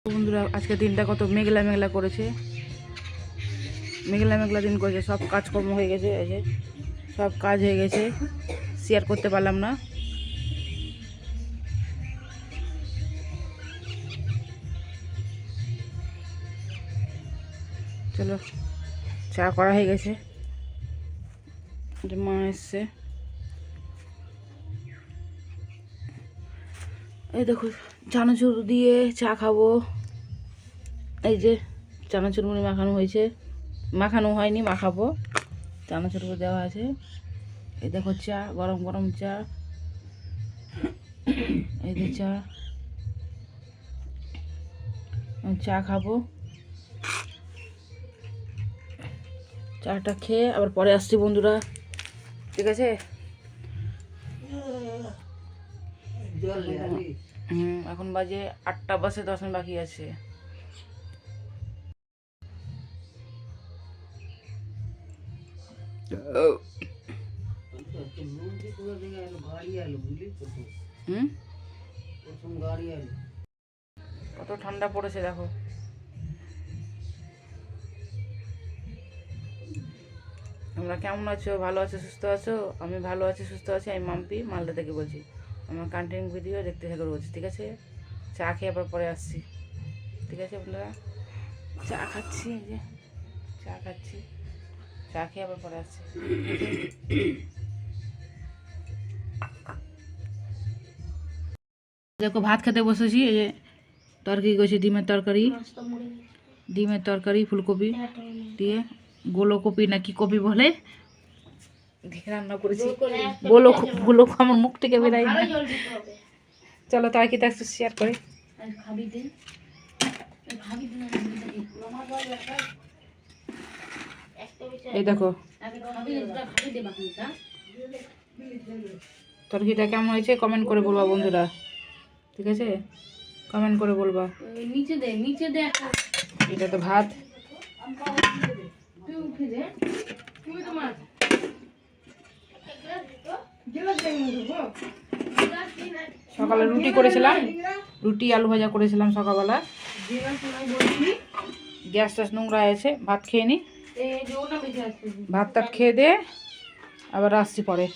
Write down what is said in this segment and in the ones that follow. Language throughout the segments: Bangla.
বন্ধুরা আজকে দিনটা কত মেঘলা মেঘলা করেছে, মেঘলা মেঘলা দিন করেছে। সব কাজকর্ম হয়ে গেছে, এই যে সব কাজ হয়ে গেছে, শেয়ার করতে পারলাম না। চলো, চা করা হয়ে গেছে, মা এসছে। এই দেখো চানাচুর দিয়ে চা খাবো। এই যে চানাচুর মুড়ি মাখানো হয়েছে, মাখানো হয়নি, মাখাবো। চানাচুর দেওয়া আছে। এই দেখো চা, গরম গরম চা। এই যে চা, চা খাবো। চাটা খেয়ে আবার পরে আসছি বন্ধুরা, ঠিক আছে? এখন বাজে 8টা, বাসে 10 মিনিট বাকি আছে। কত ঠান্ডা পড়েছে দেখো। তোমরা কেমন আছো? ভালো আছো, সুস্থ আছো? আমি ভালো আছি, সুস্থ আছি। আমি মাম্পি, মালদা থেকে বলছি। আমার কন্টেন্ট ভিডিও দেখতে থাকো রোজ, ঠিক আছে? চা খেয়ে আবার পরে আসছি, ঠিক আছে বন্ধুরা? চা খাচ্ছি, এই যে চা খাচ্ছি, চা খেয়ে আবার পরে আসছি। দেখো ভাত খেতে বসেছি। এই যে তরকারি করছি, ডিমের তরকারি, ডিমের তরকারি ফুলকপি দিয়ে, গোলকপি না কি কপি বলে, দেখে রান্না করেছি। গোলো আমার মুখ থেকে বেরাই না। চলো তরকারিটা একটু শেয়ার করি। এই দেখো তরকারিটা কেমন হয়েছে কমেন্ট করে বলবা বন্ধুরা, ঠিক আছে? কমেন্ট করে বলবা। এটা তো ভাত। সকালে রুটি করেছিলাম, রুটি আলু ভাজা করেছিলাম সকালবেলা। গ্যাস ট্যাস নোংরা আছে, ভাত খেয়ে নি। ভাত টাত খেয়ে দিয়ে আবার আসছি পরে।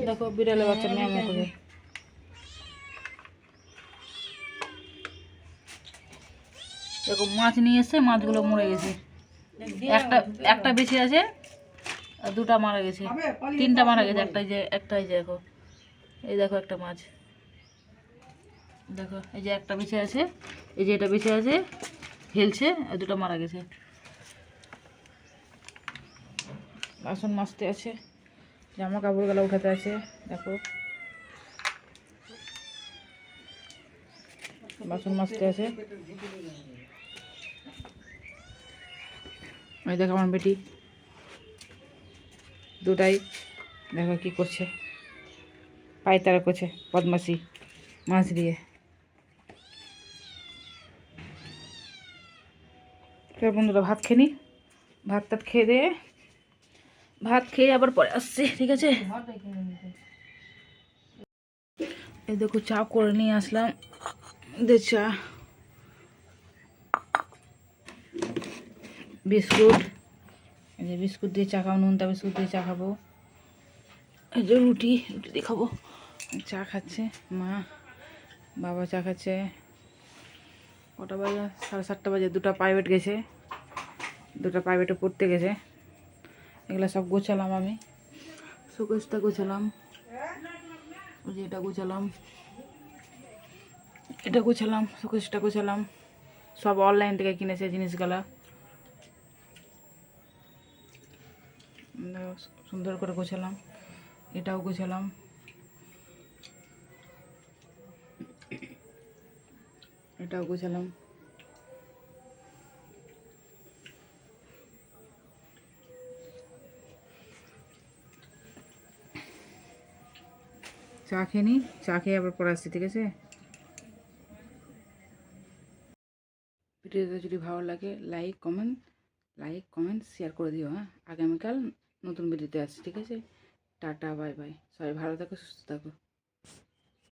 দেখো বিড়ালের বাচ্চা ম্যাম করে। দেখো মাছ নিয়ে এসে, মাছগুলো মরে গেছে। একটা বেঁচে আছে, আর 2টা মারা গেছে, 3টা মারা গেছে। একটাই যে দেখো, এই দেখো একটা মাছ, দেখো এই যে একটা বেঁচে আছে, এই যে এটা বেঁচে আছে, হেলছে, আর 2টা মারা গেছে। বাসন মাজতে আছে, জামা কাপড়গুলো উঠাতে আছে। দেখো বাসন মাজতে আছে। এই দেখো আমার বেটি দুটাই, দেখো কি করছে, পায়তারা করছে, বদমাসি মাছ দিয়ে। বন্ধুরা ভাত খেয়ে নি, ভাত টাত খেয়ে দিয়ে, ভাত খেয়ে আবার পরে আসছি, ঠিক আছে? এই দেখো চা করে নিয়ে আসলাম, চা, বিস্কুট, এই যে বিস্কুট দিয়ে চা খাবো, নুনটা বিস্কুট দিয়ে চা খাবো। এই যে রুটি দিয়ে খাবো। চা খাচ্ছে মা, বাবা চা খাচ্ছে। কটা বাজে? 7:30 বাজে। 2টা প্রাইভেট গেছে, 2টা প্রাইভেটে পড়তে গেছে। এগুলো সব গোছালাম আমি, শোকেসটা গোছালাম, ওই যে এটা গোছালাম, এটা গোছালাম, শোকেসটা গোছালাম। সব অনলাইন থেকে কিনেছে জিনিসগুলা, সুন্দর করে গোছালাম। এটাও গোছালাম, এটাও গোছালাম। চা খেয়ে নিই, চা খেয়ে আবার পরে আসছি, ঠিক আছে? ভিডিওটা যদি ভালো লাগে লাইক কমেন্ট শেয়ার করে দিও, হ্যাঁ? আগামীকাল নতুন ভিডিওতে আসছি, ঠিক আছে? Tata, bye bye. সবাই ভালো থাকো, সুস্থ থাকো।